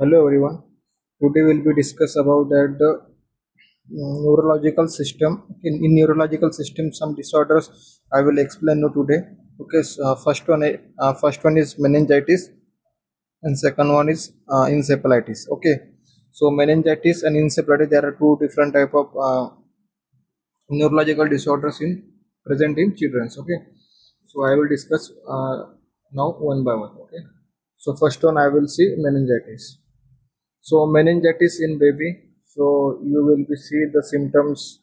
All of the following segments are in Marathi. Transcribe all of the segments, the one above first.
Hello everyone. Today we'll be discuss about that the neurological system. In neurological system, some disorders I will explain you today. Okay, so, first one is meningitis, and second one is encephalitis. Okay, so meningitis and encephalitis, there are two different type of neurological disorders in present in children. Okay, so I will discuss now one by one. Okay, so first one I will see meningitis. So meningitis in baby, so you will be see the symptoms.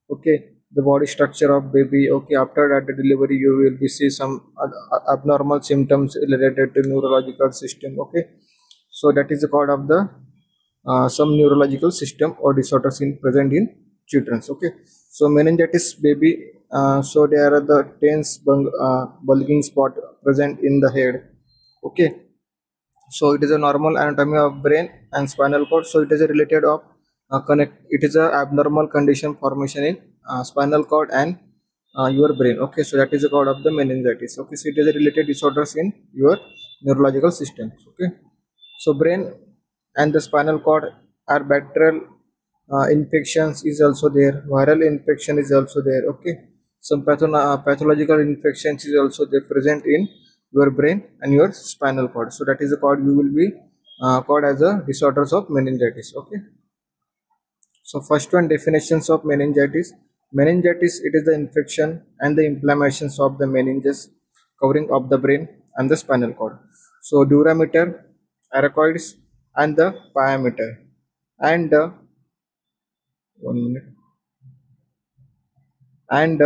Okay, the body structure of baby. Okay, after that the delivery you will be see some abnormal symptoms related to neurological system. Okay, so that is the cause of the some neurological system or disorders in present in children. Okay, so meningitis baby, so there are the tense bulging spot present in the head. Okay, so it is a normal anatomy of brain and spinal cord, so it is a related of connect, it is a abnormal condition formation in spinal cord and your brain. Okay, so that is the cause of the meningitis. Okay, so it is a related disorders in your neurological systems. Okay, so brain and the spinal cord are bacterial infections is also there, viral infection is also there. Okay, some pathological infections is also there present in your brain and your spinal cord, so that is the called, you will be called as a disorders of meningitis. Okay, so first one, definitions of meningitis. Meningitis, it is the infection and the inflammations of the meninges covering of the brain and the spinal cord. So durameter, aracoids and the pyometer and 1 minute and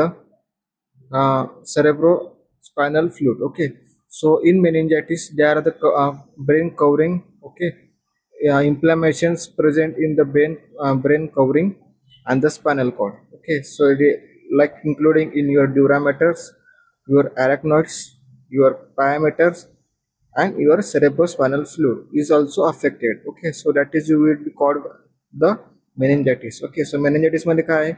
cerebrospinal fluid. Okay, so in meningitis there are the brain covering. Okay, inflammations present in the brain covering and the spinal cord. Okay, so it is like including in your durameters, your arachnoids, your pyometers and your cerebrospinal fluid is also affected. Okay, so that is you will be called the meningitis. Okay, so meningitis मध्ये काय आहे,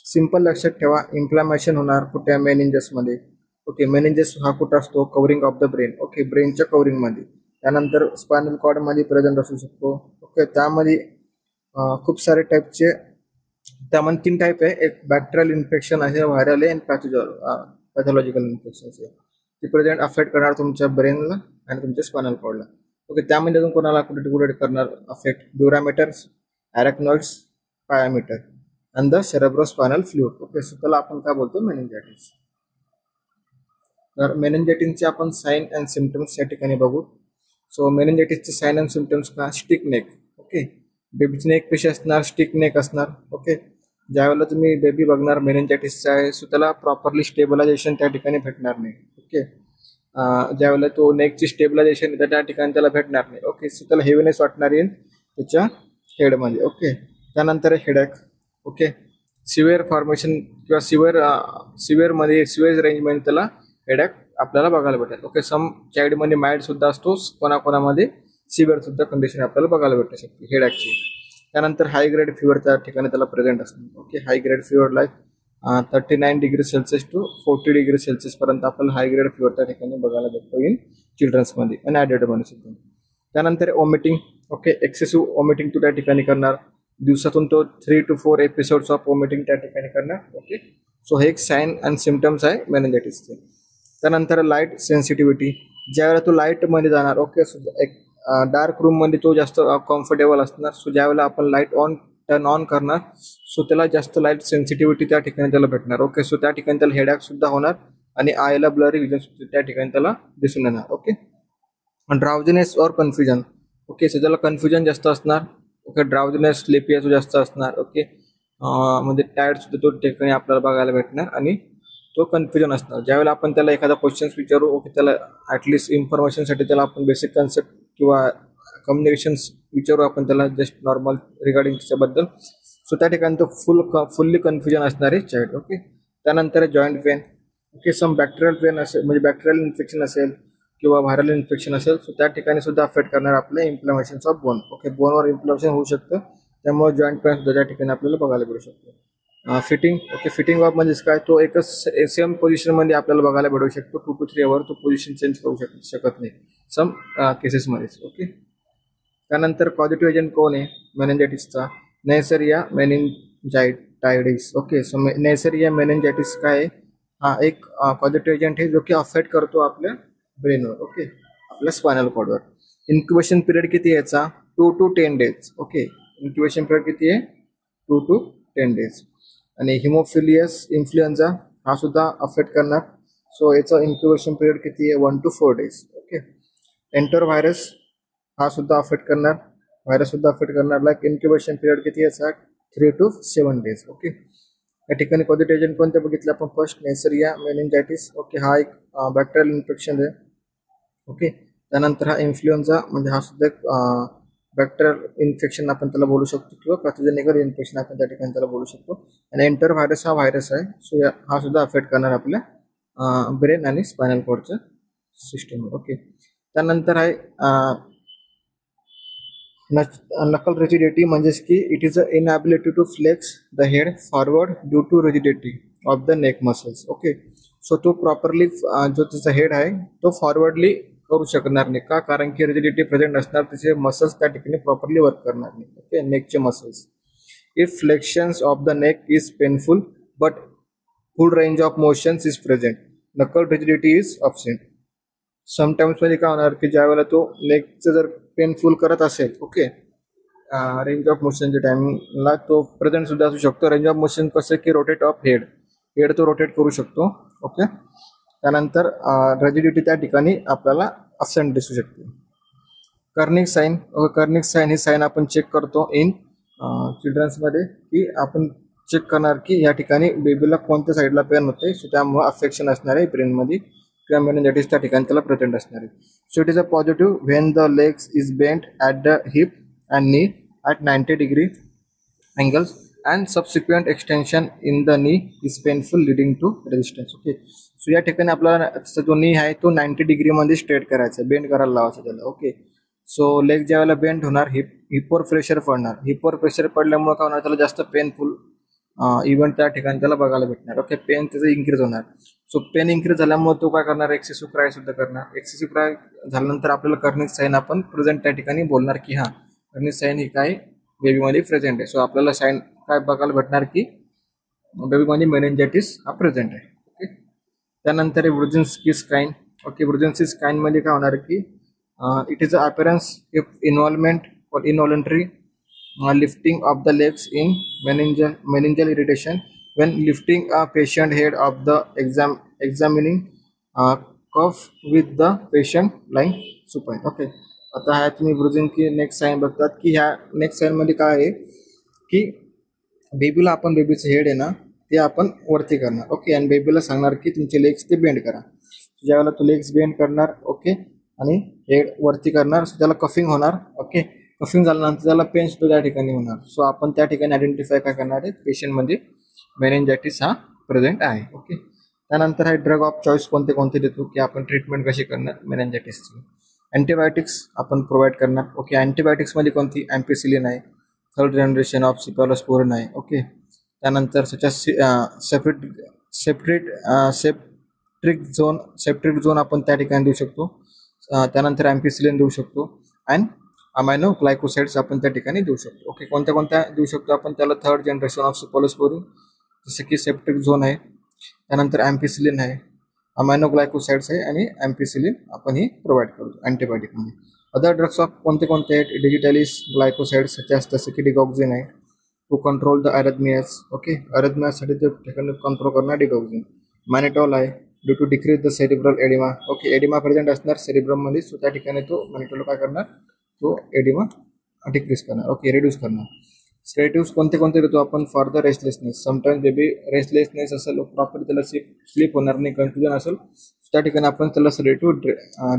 सिंपल लक्षात ठेवा, इन्फ्लामेशन होणार कुठे, मेनिंजस मध्ये. ओके, मेनिंजस हा कुठं असतो, covering of the brain. Okay, ब्रेनच्या कव्हरिंग मध्ये. त्यानंतर स्पायनल कॉर्ड मध्ये प्रेझेंट असू शकतो. ओके, त्यामध्ये खूप सारे टाईपचे, त्यामध्ये 3 टाईप आहे, एक बॅक्टेरियल इन्फेक्शन आहे, व्हायरल आहे आणि पॅथॉलॉजिकल इन्फेक्शन आहे. ते प्रेझेंट अफेक्ट करणार तुमच्या ब्रेनला आणि तुमच्या स्पायनल कॉर्डला. ओके, त्यामध्ये अजून कोणाला कुठे कुठे करणार affect, dura maters, arachnoids, pia mater and the cerebrospinal fluid. Okay, so त्याला आपण काय बोलतो, मेनिंजायटिस. तर मेनिंजायटिसचे आपण साइन अँड सिम्पटम्स या ठिकाणी बघू. सो मेनिंजायटिसचे साइन अँड सिम्पटम्स का, स्टिक नेक. ओके, बेबीची नेक कशी असणार, स्टिक नेक असणार. ओके, ज्यावेळेला तुम्ही बेबी बघणार मेनिंजायटिसचा आहे, सो त्याला प्रॉपरली स्टेबलायझेशन त्या ठिकाणी भेटणार नाही. ओके, ज्यावेळेला तो नेकची स्टेबलायझेशन त्या ठिकाणी त्याला भेटणार नाही. ओके, सो त्याला हेवीनेस वाटणार येईल त्याच्या हेडमध्ये. ओके, त्यानंतर हेडॅक. ओके, सिव्हिअर फॉर्मेशन किंवा सिव्हिअर मध्ये, सिव्हिअर रेंजमध्ये त्याला हेडॅक आपल्याला बघायला भेटेल. ओके, सम चाइल्डमध्ये माइल्ड सुद्धा असतो, कोणाकोणामध्ये सिव्हिअर सुद्धा कंडिशन आपल्याला बघायला भेटू शकते हेडॅकची. त्यानंतर हाय ग्रेड फिवर त्या ठिकाणी त्याला प्रेझेंट असतो. Okay, high grade fever like 39 degree Celsius to 40 degree Celsius पर्यंत आपल्याला हाय ग्रेड फिवर त्या ठिकाणी बघायला भेटतो इन चिल्ड्रन्समध्ये आणि ॲडल्टमध्ये सुद्धा. त्यानंतर ओमिटिंग. ओके, एक्सेसिव्ह ओमिटिंग तो त्या ठिकाणी करणार, दिवसातून तो 3 to 4 एपिसोड्स ऑफ वॉमिटिंग त्या ठिकाणी करणार. ओके, सो हे एक साइन अँड सिम्पटम्स आहे मेनिंजायटिसचे. त्यानंतर लाईट सेन्सिटिव्हिटी, ज्यावेळेला तो लाईटमध्ये जाणार. ओके, सो एक डार्क रूममध्ये तो जास्त कम्फर्टेबल असणार. सो ज्यावेळेला आपण लाईट टर्न ऑन करणार, सो त्याला जास्त लाईट सेन्सिटिव्हिटी त्या ठिकाणी त्याला भेटणार. ओके, सो त्या ठिकाणी त्याला हेडॅक सुद्धा होणार आणि आयला ब्लरी विजन सुद्धा त्या ठिकाणी त्याला दिसून येणार. ओके, ड्राउझीनेस और कन्फ्युजन. ओके, सो त्याला कन्फ्युजन जास्त असणार. ओके, ड्राउझीनेस, स्लीपी जास्त असणार. ओके, म्हणजे टायर्ड सुद्धा तो ठिकाणी आपल्याला बघायला भेटणार आणि तो कन्फ्युजन असणार. ज्यावेळेला आपण त्याला एखादा क्वेश्चन्स विचारू, ओके, त्याला ॲटलिस्ट इन्फॉर्मेशनसाठी त्याला आपण बेसिक कन्सेप्ट किंवा कम्युनिकेशन्स विचारू आपण त्याला, जस्ट नॉर्मल रिगार्डिंग त्याच्याबद्दल. सो त्या ठिकाणी तो फुल्ली कन्फ्युजन असणार आहे चाइल्ड. ओके, त्यानंतर जॉईंट पेन. ओके, सम बॅक्टेरियल पेन असेल, म्हणजे बॅक्टेरियल इन्फेक्शन असेल किंवा व्हायरल इन्फेक्शन असेल, सो त्या ठिकाणी सुद्धा अफेक्ट करणार आपल्या इन्फ्लमेशन ऑफ बोन. ओके, बोनवर इन्फ्लमेशन होऊ शकतं, त्यामुळे जॉईंट पेन सुद्धा त्या ठिकाणी आपल्याला बघायला भेटू शकतो. फिटिंग. ओके, फिटिंग ऑफ म्हणजे काय, तो एकच सेम पोझिशनमध्ये आपल्याला बघायला भेटू शकतो. 2 to 3 आवर तो पोझिशन चेंज करू शकत नाही सम केसेसमध्ये. ओके, त्यानंतर पॉझिटिव्ह एजंट कोण आहे मेनिंजायटिसचा? नेसरिया मेनिंजायटायटिस. ओके, सो नेसरिया मेनिंजायटिस काय आहे? हा एक पॉझिटिव्ह एजंट आहे जो की अफेक्ट करतो आपल्या ब्रेनवर, ओके, आपल्या स्पायनल कॉर्डवर. इन्क्युबेशन पिरियड किती आहे याचा? 2 to 10 days. Okay, incubation period किती आहे? 2 to 10 days. आणि हिमोफिलियस इन्फ्लुएन्झा हा सुद्धा अफेक्ट करणार. सो याचं इन्क्युबेशन पिरियड किती आहे? 1 to 4 days. Okay. Enter virus हा सुद्धा अफेक्ट करणार, व्हायरस सुद्धा अफेक्ट करणार. लाईक इन्क्युबेशन पिरियड किती याचा? 3 to 7 days. ओके. या ठिकाणी पॉझिटिव्ह एजंट कोणते बघितले आपण? First नेसरिया meningitis. ओके, हा एक बॅक्टेरियल इन्फेक्शन आहे. ओके, त्यानंतर हा इन्फ्लुएन्झा म्हणजे हा सुद्धा एक बॅक्टेरियल इन्फेक्शन आपण त्याला बोलू शकतो किंवा पॅथोजेनिकल इन्फेक्शन आपण त्या ठिकाणी त्याला बोलू शकतो. आणि एंटर व्हायरस हा व्हायरस आहे. सो हा सुद्धा अफेक्ट करणार आपल्या ब्रेन आणि स्पायनल कॉर्डच्या सिस्टमवर. ओके, त्यानंतर आहे नकल रिजिडिटी, म्हणजेच की it is a inability to flex the head forward due to rigidity of the neck muscles. Okay, so तो प्रॉपरली जो त्याचा हेड आहे तो फॉरवर्डली करू शकणार नाही. का? कारण की रिजिडिटी प्रेझेंट असणार, त्याचे मसल्स त्या ठिकाणी प्रॉपरली वर्क करणार नाही. ओके, नेकचे muscles. If flexions of the neck is painful but full range of motions is present, nuchal rigidity is absent. Sometimes मध्ये काय होणार की ज्या वेळेला तो नेकचं जर पेनफुल करत असेल, ओके, रेंज ऑफ मोशनच्या टायमिंगला तो प्रेझेंट सुद्धा असू शकतो. रेंज ऑफ मोशन कसं की रोटेट ऑफ हेड, हेड तो रोटेट करू शकतो. ओके, त्यानंतर रिजिडिटी त्या ठिकाणी आपल्याला अब्सेंट दिसू शकते. कर्निक साईन, कर्निक साईन ही साईन आपण चेक करतो इन चिल्ड्रन्समध्ये, की आपण चेक करणार की या ठिकाणी बेबीला कोणत्या साईडला पेन होते. सो त्यामुळे अफेक्शन असणार आहे ब्रेनमध्ये किंवा मेनिंजायटिस त्या ठिकाणी त्याला प्रेझेंट असणार आहे. So it is a positive when the legs is bent at the heap and नी at 90 degree angles and subsequent extension in the knee is painful leading to resistance. Okay, so या ठिकाणी आपल्याला जो नी आहे तो 90 degree मध्ये स्ट्रेट करायचा, बेंड करायला लावायचा त्याला. ओके, सो लेग ज्या वेळेला बेंड होणार, हिपवर प्रेशर पडणार, हिपवर प्रेशर पडल्यामुळे काय होणार, त्याला जास्त पेनफुल इव्हेंट त्या ठिकाणी त्याला बघायला भेटणार. ओके, पेन त्याचं इन्क्रीज होणार. सो पेन इन्क्रीज झाल्यामुळे तो काय करणार, एक्सेसिव्ह क्राय सुद्धा करणार. एक्सेसिव्ह क्राय झाल्यानंतर आपल्याला कर्निक साईन आपण प्रेझेंट त्या ठिकाणी बोलणार की हा कर्निक साईन ही काय बेबीमध्ये प्रेझेंट आहे. सो आपल्याला साईन काय बघायला भेटणार की बेबीमध्ये मेनिंजायटिस हा प्रेझेंट आहे. ओके, त्यानंतर ब्रुझिन्स्की स्काइन. ओके, ब्रुझिन्स्की स्काइन मध्ये काय होणार की it is a appearance if involvement और इनव्हॉलंटरी lifting of the legs in meningeal irritation when lifting a patient head of the examining cuff with the patient lying supine. Okay, आता ह्या तुम्ही ब्रुझिन्स्की नेक साईन बघतात की ह्या नेक साईन मध्ये काय आहे की बेबीला आपण बेबीचं हेड आहे ना ते आपण वरती करणार. ओके, आणि बेबीला सांगणार की तुमचे लेग्स ते बेंड करा. ज्यावेळेला तो लेग्स बेंड करणार, ओके, आणि हेड वरती करणार, सो त्याला कफिंग होणार. ओके, कफिंग झाल्यानंतर त्याला पेन सुद्धा त्या ठिकाणी होणार. सो आपण त्या ठिकाणी आयडेंटिफाय काय करणार आहे, पेशंटमध्ये मेनिंजायटिस हा प्रेझेंट आहे. ओके, त्यानंतर आहे ड्रग ऑफ चॉईस कोणते कोणते देतो की आपण ट्रीटमेंट कशी करणार मेनिंजायटिसची. अँटीबायोटिक्स आपण प्रोव्हाइड करणार. ओके, अँटीबायोटिक्समध्ये कोणती? अँपिसिलिन आहे, 3rd generation ऑफ सिफॅलोस्पोरिन आहे. ओके, त्यानंतर सेप्ट्रिक झोन आपण त्या ठिकाणी देऊ शकतो. त्यानंतर अँपिसिलिन देऊ शकतो अँड अमायनो ग्लायकोसाइड्स आपण त्या ठिकाणी देऊ शकतो. ओके, कोणत्या कोणत्या देऊ शकतो आपण त्याला? 3rd generation ऑफ सिफॅलोस्पोरिन, जसं की सेप्ट्रिक झोन आहे, त्यानंतर अँपिसिलिन आहे, अमायनो ग्लायकोसाइड्स आहे आणि अँपिसिलिन आपण ही प्रोव्हाइड करतो अँटीबायोटिकमध्ये. अदर ड्रग्स ऑफ कोणते कोणते आहेत? डिजिटलिस ग्लायकोसाइड्स जसं की डिगॉक्झिन आहे to control the arrhythmias. Okay, अरेथमियासाठी ते ठिकाणी कंट्रोल करणार डिगॉक्झिन. मॅनिटॉल आहे due to decrease the cerebral oedema. Okay, oedema present असणार सेरिब्रममध्ये, सो त्या ठिकाणी तो मॅनिटॉल काय करणार, तो एडिमा डिक्रीज करणार. ओके, रिड्यूस करणार. सेडेटिव्स कोणते कोणते देतो आपण? For the restlessness. Sometimes baby restlessness असेल, प्रॉपर त्याला स्लीप होणार नाही, कन्फ्युजन असेल, त्या ठिकाणी आपण त्याला सेडेटिव्ह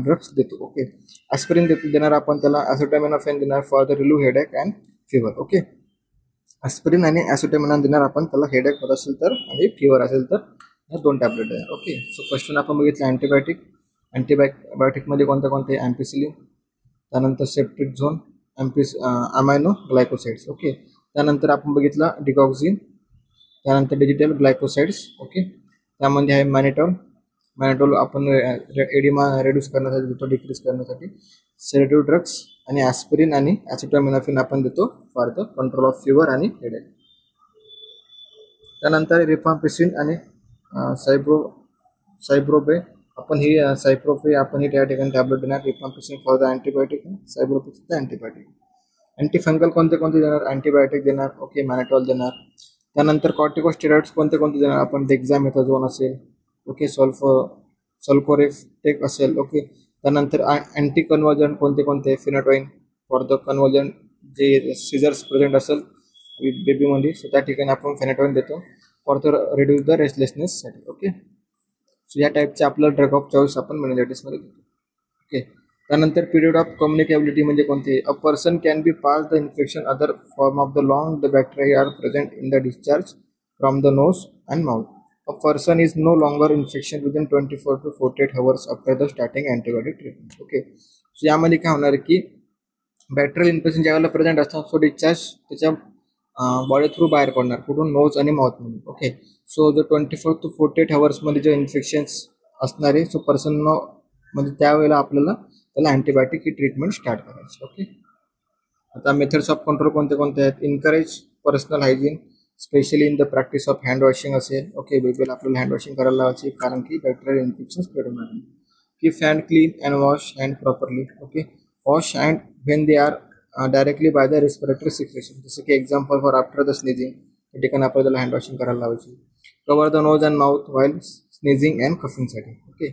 ड्रग्स देतो. ओके, ॲस्पिरिन देणार आपण त्याला, ॲसिटामिनोफेन देणार for the relieve headache and fever. Okay, aspirin आणि ॲसिटामिनोफेन देणार आपण त्याला हेडेक होत असेल तर आणि फिवर असेल तर ह्या 2 टॅबलेट देणार. ओके, सो फर्स्ट वन आपण बघितलं अँटीबायोटिक. अँटीबायोटिकमध्ये कोणते कोणते? अँपिसिलिन, त्यानंतर सेप्ट्रिक झोन, अमायनो ग्लायकोसाइड्स. ओके, त्यानंतर आपण बघितलं डिगॉक्झिन, त्यानंतर डिजिटल ग्लायकोसाइड्स. ओके, त्यामध्ये आहे मॅनिटॉल. मॅनिटॉल आपण एडिमा रिड्यूस करण्यासाठी देतो, डिक्रीज करण्यासाठी. सेडेटिव्ह ड्रग्स आणि ॲस्पिरिन आणि ॲसिटामिनोफेन आपण देतो for the control of fever आणि हेडेक. त्यानंतर रिफाम्पिसिन आणि सायब्रोबे आपण ही सायप्रोफे आपण ही त्या ठिकाणी टॅबलेट देणार. रिफाम्पिसिन फॉर द अँटीबायोटिक, सायब्रोफे द अँटीबायोटिक. अँटीफंगल कोणते कोणते देणार? अँटीबायोटिक देणार. ओके, मॅनाटॉल देणार. त्यानंतर कॉर्टिकोस्टेरॉइड्स कोणते कोणते देणार? आपण डेक्झामेथाझोन असेल, ओके, सल्फोरेफ्टेक असेल, ओके. त्यानंतर अँटी कन्वर्जन कोणते कोणते? फिनाटोइन फॉर द कन्वर्जन जे सिझर्स प्रेझेंट असेल विथ बेबीमध्ये, सो त्या ठिकाणी आपण फिनाटोइन देतो फॉर द रिड्यूस द रेस्टलेसनेससाठी. ओके, सो या टाईपचे आपलं ड्रग ऑफ चॉईस आपण मेनिंजायटिसमध्ये देतो. ओके. त्यानंतर पिरियड ऑफ कम्युनिकेबिलिटी म्हणजे कोणते? A person can be pass the infection other form of the long the bacteria are present in the discharge from the nose and mouth. A person is no longer infection within 24 to 48 hours after the starting antibiotic treatment. Okay, so यामध्ये काय होणार की बॅक्टेरियल इन्फेक्शन ज्यावेळेला प्रेझेंट असतात सो डिस्चार्ज त्याच्या बॉडी थ्रू बाहेर पडणार, कुठून? नोज आणि माउथमधून. ओके, सो जो 24 to 48 hours जे इन्फेक्शन्स असणारे सो पर्सन म्हणजे त्यावेळेला आपल्याला त्याला अँटीबायोटिक ही ट्रीटमेंट स्टार्ट करायची. ओके. आता मेथड्स ऑफ कंट्रोल कोणते कोणते आहेत? Encourage personal hygiene specially in the practice of hand washing असेल. ओके, बेबीला आपल्याला हँड वॉशिंग करायला लावायची कारण की बॅक्टेरियल इन्फेक्शन स्प्रेड होणार नाही. Keep hand clean and wash hand properly. Okay, wash hand when they are directly by the respiratory secretion. जसं की example for after the sneezing, त्या ठिकाणी आपल्याला हँड वॉशिंग करायला लावायची. Cover the nose and mouth while sneezing and कफिंगसाठी. ओके.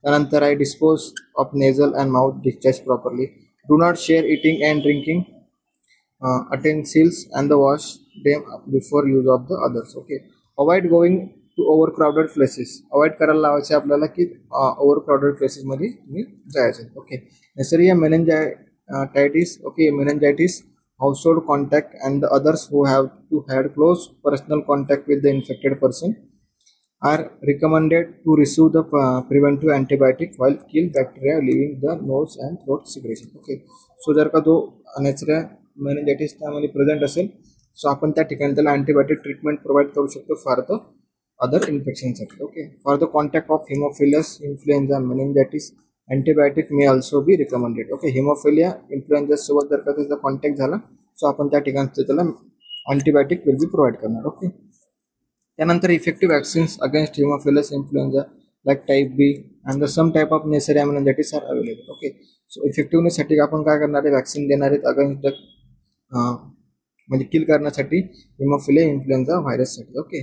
त्यानंतर आहे dispose of nasal and mouth discharge properly. Do not share eating and drinking utensils and the wash them before use of the others. Okay, avoid going to overcrowded places. Avoid करायला लावायचे आपल्याला की ओव्हरक्राउडेड प्लेसेस मध्ये तुम्ही जायचे. Okay. Neisseria meningitis. Okay, meningitis household contact and the others who have to had close personal contact with the infected person are recommended to receive the preventive antibiotic while kill bacteria leaving the nose and throat secretion. Okay, so जर का तो नेसरिया मेनिंजायटिस त्यामध्ये प्रेझेंट असेल सो आपण त्या ठिकाणी त्याला अँटीबायोटिक ट्रीटमेंट प्रोव्हाइड करू शकतो फॉर द अदर इन्फेक्शनसाठी. Okay, for the contact of Haemophilus influenza meningitis antibiotic may also be recommended. Okay, haemophilia influenza सोबत जर का त्याचा कॉन्टॅक्ट झाला सो आपण त्या ठिकाणी त्याला अँटीबायोटिक विल बी प्रोव्हाइड करणार. ओके. त्यानंतर effective vaccines against Haemophilus influenza like type B and the some type of Neisseria meningitis are available. Okay, so इफेक्टिव्हनेससाठी आपण काय करणार आहे? वॅक्सिन देणार आहेत अगेन्स्ट द म्हणजे किल करण्यासाठी हिमोफिलिया इन्फ्लुएन्झा व्हायरससाठी. ओके,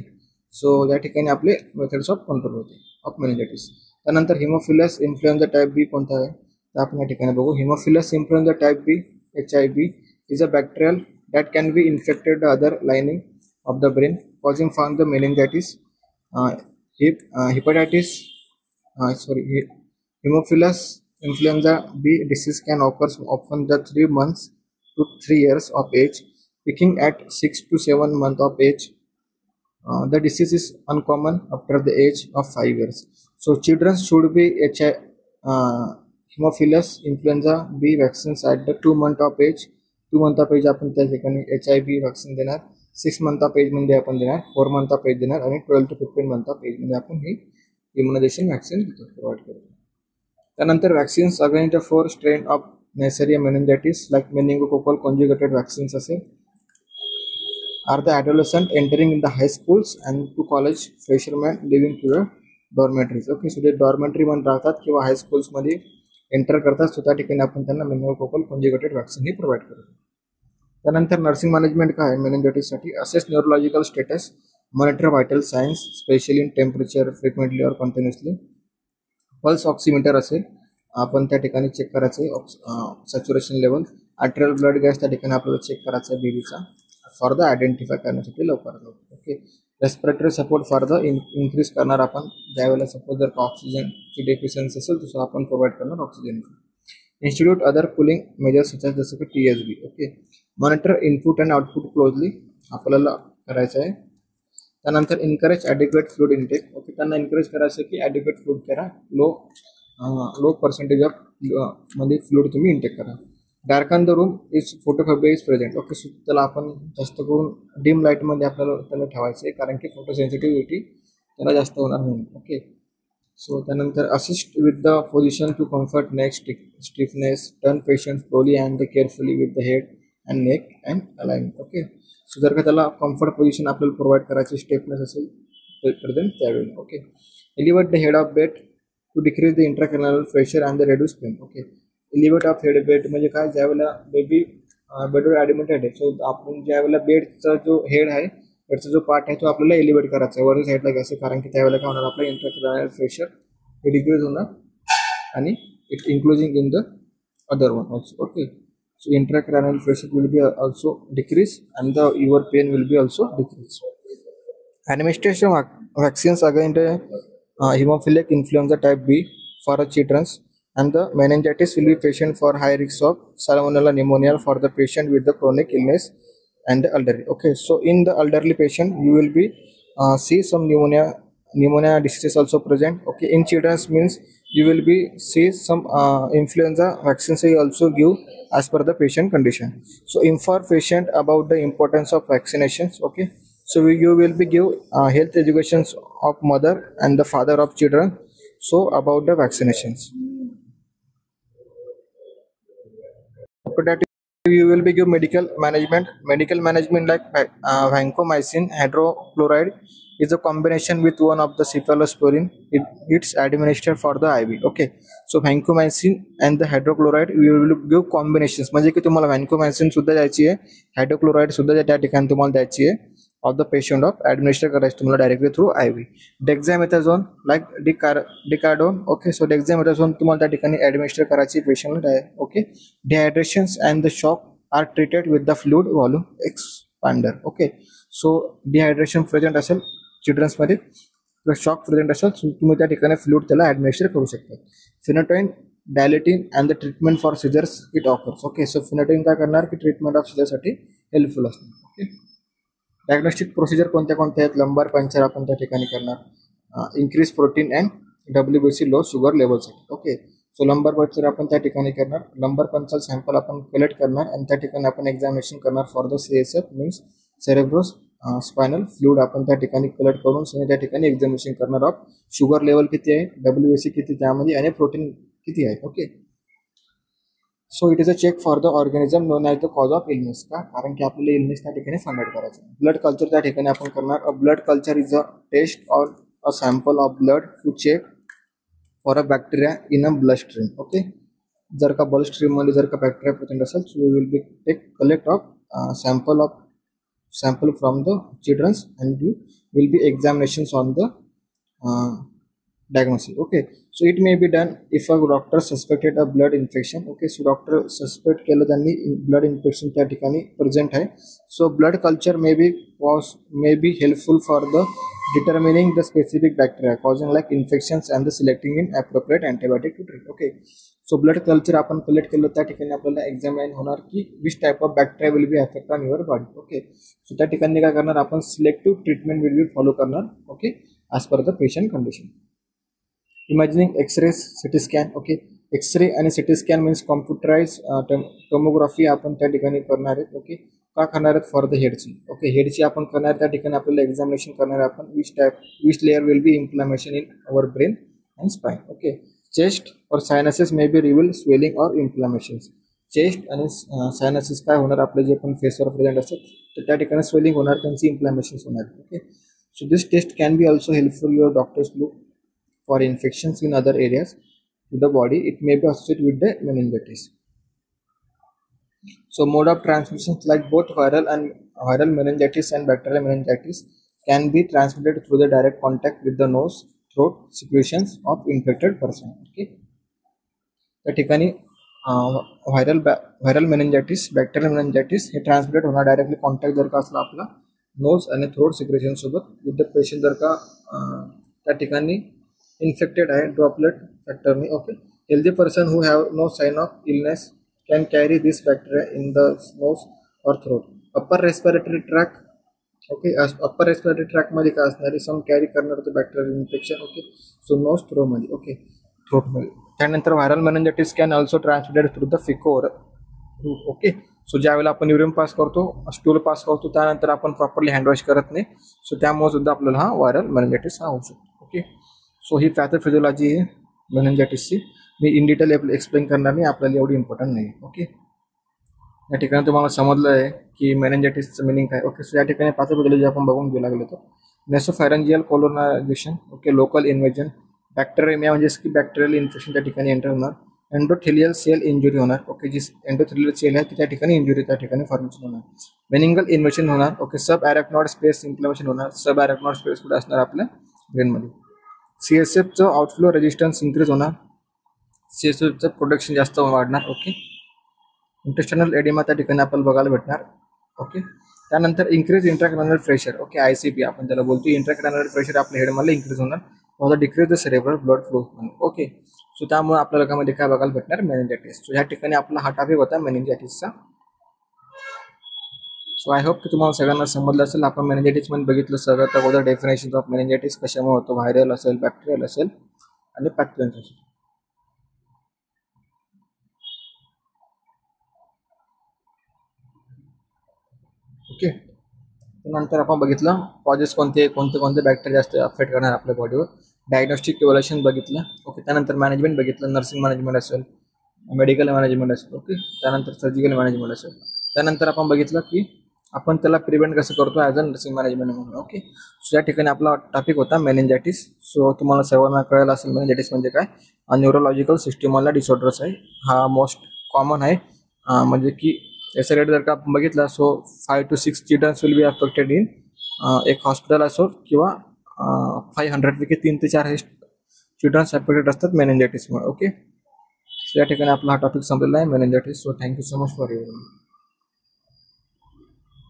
सो या ठिकाणी आपले मेथड्स ऑफ कंट्रोल होते ऑफ मेनिंजायटिस. त्यानंतर हिमोफिलस इन्फ्लुएन्झा टाईप बी कोणता आहे तर आपण या ठिकाणी बघू. Haemophilus influenza type B HIV is a bacterial that can be infected the other lining of the brain causing for the meningitis. Hemophilus influenza B disease can occur often the 3 months to 3 years of age, peaking at 6 to 7 months of age. The disease is uncommon after the age of 5 years. So children should be Hemophilus influenza B vaccines at the 2 month of age. 2 month of age आपण त्या ठिकाणी HIV वॅक्सिन देणार. 6 month of age मध्ये आपण देणार, 4 month of age देणार आणि 12 to 15 month of age मध्ये आपण ही इम्युनायझेशन वॅक्सिन प्रोव्हाइड करतो. त्यानंतर vaccines against the 4 strain of Neisseria meningitis like meningococcal conjugated vaccines असेल are the adolescent entering in the high schools and to college freshman living to the dormitories. Okay, so ते डॉर्मेटरी मध्ये राहतात किंवा हाय स्कूल्समध्ये एंटर करतात सो त्या ठिकाणी आपण त्यांना मेनिंगोकोकल कॉन्जुगेटेड वॅक्सिन ही प्रोव्हाइड करतो. त्यानंतर नर्सिंग मॅनेजमेंट काय आहे मेनिंजायटिससाठी? Assess neurological status, monitor vital signs specially in temperature frequently और कंटिन्युअसली. पल्स ऑक्सिमीटर असेल आपण त्या ठिकाणी चेक करायचं आहे saturation level. Arterial blood gas त्या ठिकाणी आपल्याला चेक करायचा आहे बेबीचा फॉर द आयडेंटिफाय करण्यासाठी लवकरात लवकर. Okay, respiratory support for the increase करणार आपण ज्यावेळेला सपोज जर का ऑक्सिजनची डेफिशियन्सी असेल तसं आपण प्रोव्हाइड करणार oxygen. Institute other cooling measures such as जसं की TSB. Okay, monitor input and output closely आपल्याला करायचं आहे. त्यानंतर encourage adequate fluid intake. Okay, त्यांना इनकरेज करायचं की ॲडिक्वेट फ्लूड करा, लो पर्सेंटेज ऑफ मध्ये फ्लूड तुम्ही इनटेक करा. Darken the room is photophobia is present. Okay, so त्याला आपण जास्त करून डिम लाईटमध्ये आपल्याला त्याला ठेवायचं आहे कारण की फोटोसेन्सिटिव्हिटी त्याला जास्त होणार म्हणून. ओके, सो त्यानंतर assist with the position to comfort neck stiffness, turn patient slowly and carefully with the head and neck and alignment. Okay, so जर का त्याला कम्फर्ट पोझिशन आपल्याला प्रोव्हाइड करायची स्टेपनेस असेल प्रेझेंट त्यावेळेला. Okay, elevate the head of bed to decrease the intracranial pressure and the reduce pain. Okay, elevate of head bed म्हणजे काय, ज्यावेळेला बेबी बेडवर ॲडमिटेड आहे, सो आपण ज्यावेळेला बेडचा जो हेड आहे, बेडचा जो पार्ट आहे तो आपल्याला एलिव्हेट करायचा आहे वरच्या साईडला घ्यायचं, कारण की त्यावेळेला काय होणार, आपला इंट्राक्रॅनियल प्रेशर हे डिक्रीज होणार आणि it including in the other one also. Okay, so intracranial pressure will be also decrease and the your pain will be also decrease. Administration vaccines against hemophilic influenza type B for children, and the meningitis will be patient for high risk of salmonella pneumonia for the patient with the chronic illness and the elderly. Okay, so in the elderly patient you will be see some pneumonia diseases also present. Okay, in children means you will be see some influenza vaccines you also give as per the patient condition. So inform patient about the importance of vaccinations. Okay, so you will be give health educations of mother and the father of children, so about the vaccinations. After that you will be give medical management like vancomycin hydrochloride is a combination with one of the cephalosporin. It's administered for the IV. Okay, so vancomycin and the hydrochloride we will give combinations, म्हणजे की तुम्हाला vancomycin सुद्धा द्यायची आहे, हायड्रोक्लोराइड सुद्धा त्या ठिकाणी तुम्हाला द्यायची आहे of the patient of administer करायचं तुम्हाला directly through IV. Dexamethasone like Decadron. Okay, so dexamethasone तुम्हाला त्या ठिकाणी ॲडमिनिस्टर करायची पेशंटला. Okay, dehydrations and the shock are treated with the fluid volume expander. Okay, so dehydration present असेल चिल्ड्रन्समध्ये, शॉक प्रेझेंट असेल, तुम्ही त्या ठिकाणी फ्लूइड त्याला ॲडमिनिस्टर करू शकता. Phenytoin Dilantin and the treatment for seizures it offers. Okay, so phenytoin काय करणार की ट्रीटमेंट ऑफ सिजरसाठी हेल्पफुल असणार. ओके, डायग्नोस्टिक प्रोसिजर कोणत्या कोणत्या आहेत, लंबार पंचर आपण त्या ठिकाणी करणार, increase protein and WBC low sugar लेवलसाठी. ओके, सो लंबार पंचर आपण त्या ठिकाणी करणार, लंबार पंचर सॅम्पल आपण कलेक्ट करणार आणि त्या ठिकाणी आपण एक्झामिनेशन करणार for the CSF means cerebrospinal fluid आपण त्या ठिकाणी कलेक्ट करून त्या ठिकाणी एक्झामिनेशन करणार आहोत. शुगर लेवल किती आहे, WBC किती त्यामध्ये आणि प्रोटीन किती आहे. Okay, so it is a check for the organism known as the cause of illness. का, कारण की आपल्याला इलनेस त्या ठिकाणी फाइंड आउट करायचं. ब्लड कल्चर त्या ठिकाणी आपण करणार. A blood culture is a test or a sample of blood to check for a bacteria in a blood stream. Okay, जर का ब्लड स्ट्रीममध्ये जर का बॅक्टेरिया प्रेझेंट असेल, so we will be take collect of sample from the children's and you will be examinations on the diagnosis. Okay, so it may be done if a doctor suspected a blood infection. Okay, so doctor suspect केलं त्यांनी blood infection त्या ठिकाणी present आहे. So blood culture may be helpful for the determining the specific bacteria causing like infections and the selecting in appropriate antibiotic to treat. Okay, so blood culture आपण collect केलं त्या ठिकाणी आपल्याला examine होणार की which type of bacteria will be affect on your body. Okay, so त्या ठिकाणी काय करणार आपण selective treatment will be follow करणार. Okay, as per the patient condition. Imagining X-rays, CT scan. Okay, X-ray आणि CT scan means computerise tomography आपण त्या ठिकाणी करणार आहेत. ओके, का करणार आहेत फॉर द हेडची. ओके, हेडची आपण करणार त्या ठिकाणी आपल्याला एक्झामिनेशन करणार आहे आपण which layer will be inflammation in our brain and spine. Okay, chest और sinuses may be reveal swelling और इन्फ्लॅमेशन्स. चेस्ट आणि सायनसेस काय होणार, आपले जे पण फेसवर प्रेझेंट असतात तर त्या ठिकाणी स्वेलिंग होणार, त्यांची इन्फ्लॅमेशन्स होणार. Okay, so this test can be also helpful your doctors look for infections in other areas to the body. It may be associated with the meningitis. So mode of transmission like both viral meningitis and bacterial meningitis can be transmitted through the direct contact with the nose, throat, secretions of infected person. Okay, त्या ठिकाणी व्हायरल मेनिंजायटिस, बॅक्टेरियल मेनिंजायटिस हे ट्रान्समिटेड होणार डायरेक्टली कॉन्टॅक्ट जर का असला आपला नोज आणि थ्रोट सिक्रेशन सोबत विथ द पेशंट जर का त्या ठिकाणी इन्फेक्टेड आहे ड्रॉपलेट फॅक्टरनी. Okay, healthy person who have no sign of illness can carry this bacteria in the nose और throat. Upper respiratory tract. Okay, upper respiratory ट्रॅकमध्ये काय असणार, सम कॅरी करणार होतं bacterial infection. Okay, so nose थ्रोमध्ये. ओके, थ्रोटमध्ये. त्यानंतर viral meningitis can also transmitted through the फिको. ओके, सो ज्यावेळेला आपण युरिन पास करतो, स्टूल पास करतो, त्यानंतर आपण प्रॉपरली हँडवॉश करत नाही, सो त्यामुळे सुद्धा आपल्याला हा व्हायरल मेनिंजायटिस हा होऊ शकतो. ओके, सो ही पॅथोफिजिओलॉजी आहे मेनिंजायटिसची. मी इन डिटेल एक्सप्लेन करणार नाही, आपल्याला एवढी इम्पॉर्टंट नाही. ओके, या ठिकाणी तुम्हाला समजलं आहे की मेनिंजायटिसचं मिनिंग काय. ओके, सो या ठिकाणी पॅथोफिजिओलॉजी आपण बघून घेऊ लागलो तर नेसोफॅरेंजियल कोलोनायझेशन. ओके, लोकल इन्व्हेजन, बॅक्टेरिया म्हणजे की बॅक्टेरियल इन्फेक्शन त्या ठिकाणी एंटर होणार. एंडोथेलियल सेल इंजुरी होणार. ओके, जी एंडोथेलियल सेल आहे त्या ठिकाणी इंजुरी त्या ठिकाणी फॉर्मेशन होणार. मेनिंगल इन्व्हेशन होणार. ओके, सब ॲरेक्नॉइड स्पेस इन्फ्लेमेशन होणार. सब ॲरेक्नॉइड स्पेस कुठे असणार आपल्या ब्रेनमध्ये. CSFचं आउटफ्लो रेजिस्टन्स इन्क्रीज होणार. CSFचं प्रोडक्शन जास्त वाढणार. ओके, इंटेस्टिनल एडिमा त्या ठिकाणी आपल्याला बघायला भेटणार. ओके, त्यानंतर इन्क्रीज इंट्राक्रॅनियल प्रेशर. ओके, ICP आपण त्याला बोलतो. इंट्राक्रॅनियल प्रेशर आपल्या हेडमध्ये इन्क्रीज होणार. मला decrease the cerebral blood flow. Okay, so त्यामुळे आपल्या लोकांमध्ये काय बघायला भेटणार, मेनिंजायटिस. सो ह्या ठिकाणी आपला हा टॉपिक होता मेनिंजायटिसचा. सो आय होप की तुम्हाला सगळ्यांना समजलं असेल. आपण मेनिंजायटिस मध्ये बघितलं सगळ्यात अगोदर डेफिनेशन ऑफ मेनिंजायटिस कशामुळे होतो, व्हायरल असेल, बॅक्टेरियल असेल आणि पॅथोजन असेल. ओके, त्यानंतर आपण बघितलं कॉजेस कोणते बॅक्टेरिया असते अफेक्ट करणार आपल्या बॉडीवर. डायग्नोस्टिक इव्हॅल्युएशन बघितलं. ओके, त्यानंतर मॅनेजमेंट बघितलं, नर्सिंग मॅनेजमेंट असेल, मेडिकल मॅनेजमेंट असेल. ओके, त्यानंतर सर्जिकल मॅनेजमेंट असेल. त्यानंतर आपण बघितलं की आपण त्याला प्रिव्हेंट कसं करतो ॲज अ नर्सिंग मॅनेजमेंट म्हणून. ओके, सो या ठिकाणी आपला टॉपिक होता मेनिंजायटिस. सो तुम्हाला सर्वांना कळलं असेल मेनिंजायटिस म्हणजे काय. न्यूरोलॉजिकल सिस्टमला डिसऑर्डर्स आहे. हा मोस्ट कॉमन आहे. म्हणजे की याचा रेट जर का आपण बघितला so 5 to 6 children's will be affected in एक हॉस्पिटल असो किंवा 500 पैकी 3 ते 4 हे चिल्ड्रन्स अफेक्टेड असतात मेनिंजायटिसमुळे. ओके, सो या ठिकाणी आपला हा टॉपिक संपलेला आहे meningitis. So thank you so much for your